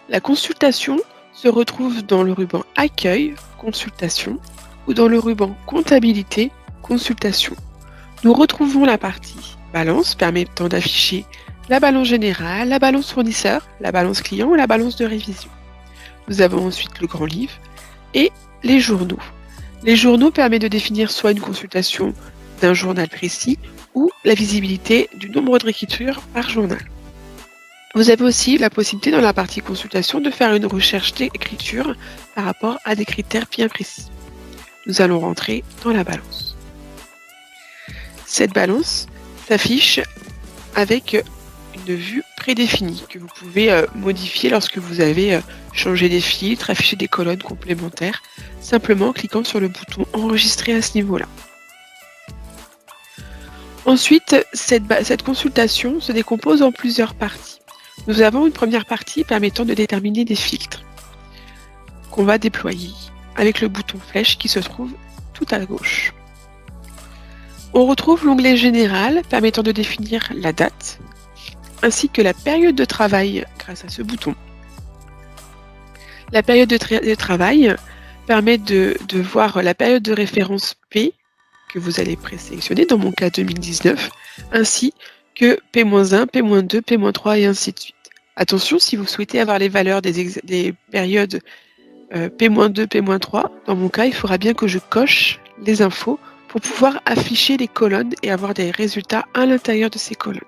La consultation se retrouve dans le ruban Accueil, Consultation ou dans le ruban Comptabilité, Consultation. Nous retrouvons la partie Balance permettant d'afficher la balance générale, la balance fournisseur, la balance client ou la balance de révision. Nous avons ensuite le grand livre et les journaux. Les journaux permettent de définir soit une consultation d'un journal précis ou la visibilité du nombre de réécritures par journal. Vous avez aussi la possibilité dans la partie consultation de faire une recherche d'écriture par rapport à des critères bien précis. Nous allons rentrer dans la balance. Cette balance s'affiche avec une vue prédéfinie que vous pouvez modifier lorsque vous avez changé des filtres, affiché des colonnes complémentaires, simplement en cliquant sur le bouton enregistrer à ce niveau-là. Ensuite, cette consultation se décompose en plusieurs parties. Nous avons une première partie permettant de déterminer des filtres qu'on va déployer avec le bouton flèche qui se trouve tout à gauche. On retrouve l'onglet général permettant de définir la date ainsi que la période de travail grâce à ce bouton. La période de travail permet de voir la période de référence P que vous allez présélectionner, dans mon cas 2019, ainsi que P-1, P-2, P-3 et ainsi de suite. Attention, si vous souhaitez avoir les valeurs des périodes P-2, P-3, dans mon cas, il faudra bien que je coche les infos pour pouvoir afficher les colonnes et avoir des résultats à l'intérieur de ces colonnes.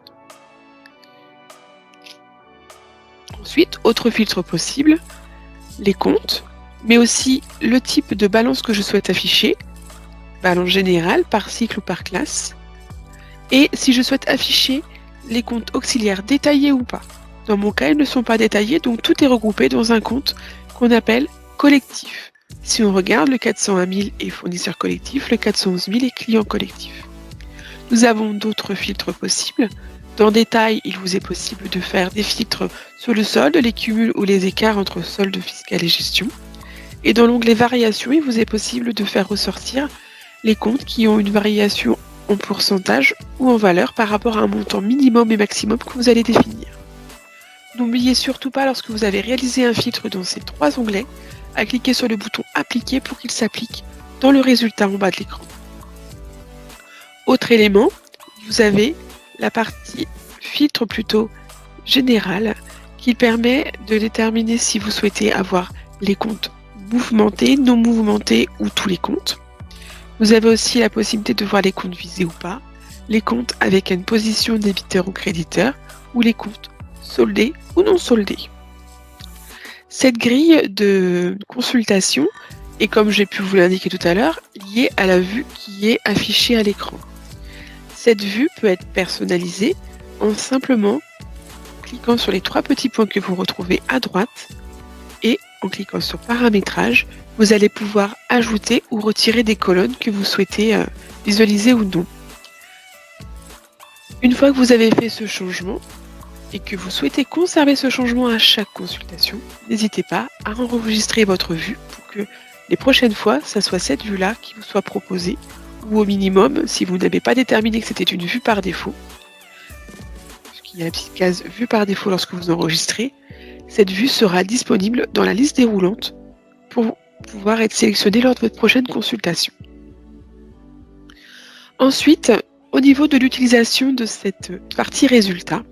Ensuite, autre filtre possible, les comptes, mais aussi le type de balance que je souhaite afficher, balance générale, par cycle ou par classe, et si je souhaite afficher les comptes auxiliaires détaillés ou pas. Dans mon cas, ils ne sont pas détaillés, donc tout est regroupé dans un compte qu'on appelle collectif. Si on regarde, le 401 000 est fournisseur collectif, le 411 000 est client collectif. Nous avons d'autres filtres possibles. Dans détail, il vous est possible de faire des filtres sur le solde, les cumuls ou les écarts entre solde fiscal et gestion. Et dans l'onglet variation, il vous est possible de faire ressortir les comptes qui ont une variation en pourcentage ou en valeur par rapport à un montant minimum et maximum que vous allez définir. N'oubliez surtout pas, lorsque vous avez réalisé un filtre dans ces trois onglets, à cliquer sur le bouton appliquer pour qu'il s'applique dans le résultat en bas de l'écran. Autre élément, vous avez la partie filtre plutôt générale qui permet de déterminer si vous souhaitez avoir les comptes mouvementés, non mouvementés ou tous les comptes. Vous avez aussi la possibilité de voir les comptes visés ou pas, les comptes avec une position débiteur ou créditeur ou les comptes soldés ou non soldés. Cette grille de consultation est, comme j'ai pu vous l'indiquer tout à l'heure, liée à la vue qui est affichée à l'écran. Cette vue peut être personnalisée en simplement cliquant sur les trois petits points que vous retrouvez à droite et en cliquant sur paramétrage, vous allez pouvoir ajouter ou retirer des colonnes que vous souhaitez visualiser ou non. Une fois que vous avez fait ce changement et que vous souhaitez conserver ce changement à chaque consultation, n'hésitez pas à enregistrer votre vue pour que les prochaines fois, ça soit cette vue-là qui vous soit proposée, ou au minimum, si vous n'avez pas déterminé que c'était une vue par défaut, puisqu'il y a la petite case vue par défaut lorsque vous enregistrez, cette vue sera disponible dans la liste déroulante pour pouvoir être sélectionnée lors de votre prochaine consultation. Ensuite, au niveau de l'utilisation de cette partie résultat,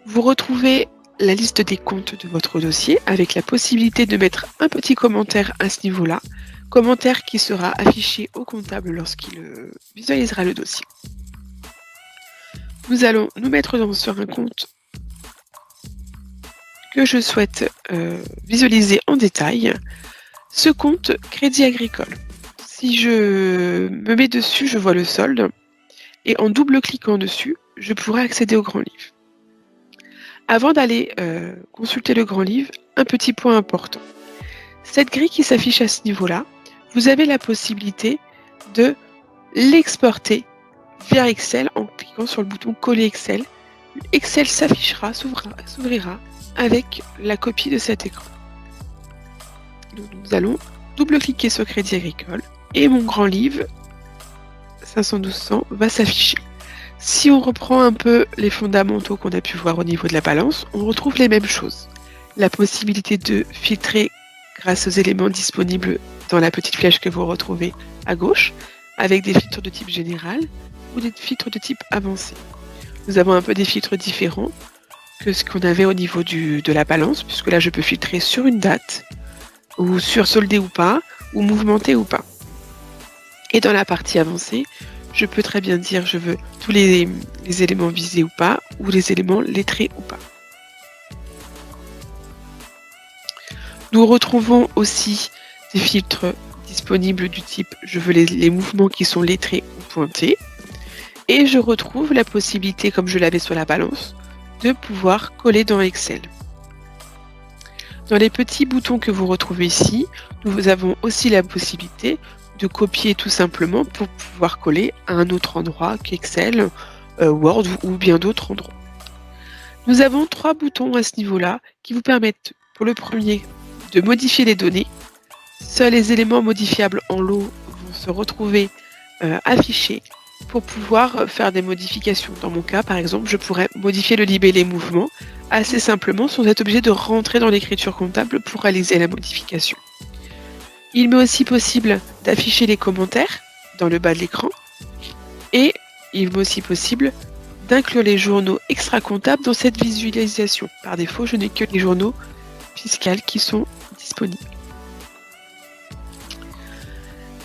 vous retrouvez la liste des comptes de votre dossier avec la possibilité de mettre un petit commentaire à ce niveau-là, commentaire qui sera affiché au comptable lorsqu'il visualisera le dossier. Nous allons nous mettre sur un compte que je souhaite visualiser en détail, ce compte Crédit Agricole. Si je me mets dessus, je vois le solde et en double-cliquant dessus, je pourrai accéder au grand livre. Avant d'aller consulter le grand livre, un petit point important. Cette grille qui s'affiche à ce niveau-là, vous avez la possibilité de l'exporter vers Excel en cliquant sur le bouton coller Excel. Excel s'affichera, s'ouvrira avec la copie de cet écran. Donc nous allons double-cliquer sur Crédit Agricole et mon grand livre 500-1200 va s'afficher. Si on reprend un peu les fondamentaux qu'on a pu voir au niveau de la balance, on retrouve les mêmes choses. la possibilité de filtrer grâce aux éléments disponibles dans la petite flèche que vous retrouvez à gauche, avec des filtres de type général ou des filtres de type avancé. Nous avons un peu des filtres différents que ce qu'on avait au niveau de la balance, puisque là je peux filtrer sur une date, ou sur soldé ou pas, ou mouvementé ou pas. Et dans la partie avancée, je peux très bien dire je veux tous les éléments visés ou pas, ou les éléments lettrés ou pas. Nous retrouvons aussi des filtres disponibles du type je veux les mouvements qui sont lettrés ou pointés. Et je retrouve la possibilité, comme je l'avais sur la balance, de pouvoir coller dans Excel. Dans les petits boutons que vous retrouvez ici, nous avons aussi la possibilité de copier tout simplement pour pouvoir coller à un autre endroit qu'Excel, Word ou bien d'autres endroits. Nous avons 3 boutons à ce niveau-là qui vous permettent, pour le premier, de modifier les données. Seuls les éléments modifiables en lot vont se retrouver affichés pour pouvoir faire des modifications. Dans mon cas, par exemple, je pourrais modifier le libellé mouvement assez simplement sans être obligé de rentrer dans l'écriture comptable pour réaliser la modification. Il m'est aussi possible d'afficher les commentaires dans le bas de l'écran et il m'est aussi possible d'inclure les journaux extra-comptables dans cette visualisation. Par défaut, je n'ai que les journaux fiscaux qui sont disponibles.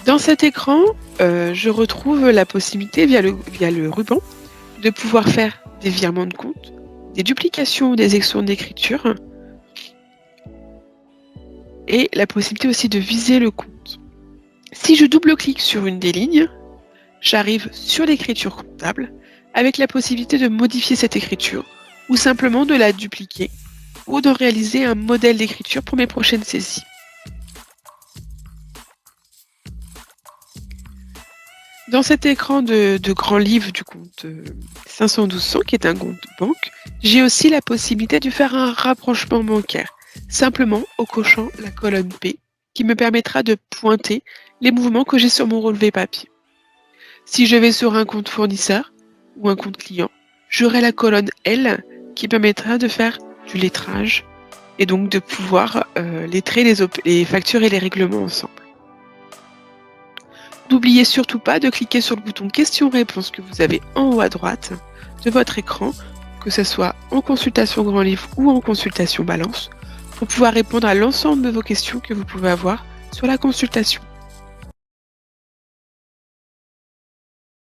Dans cet écran, je retrouve la possibilité, via le ruban, de pouvoir faire des virements de compte, des duplications ou des actions d'écriture, et la possibilité aussi de viser le compte. Si je double-clique sur une des lignes, j'arrive sur l'écriture comptable, avec la possibilité de modifier cette écriture, ou simplement de la dupliquer, ou de réaliser un modèle d'écriture pour mes prochaines saisies. Dans cet écran de grand livre du compte 51200, qui est un compte banque, j'ai aussi la possibilité de faire un rapprochement bancaire, simplement en cochant la colonne P, qui me permettra de pointer les mouvements que j'ai sur mon relevé papier. Si je vais sur un compte fournisseur ou un compte client, j'aurai la colonne L qui permettra de faire du lettrage et donc de pouvoir lettrer les factures et les règlements ensemble. N'oubliez surtout pas de cliquer sur le bouton questions-réponses que vous avez en haut à droite de votre écran, que ce soit en consultation grand livre ou en consultation balance, pour pouvoir répondre à l'ensemble de vos questions que vous pouvez avoir sur la consultation.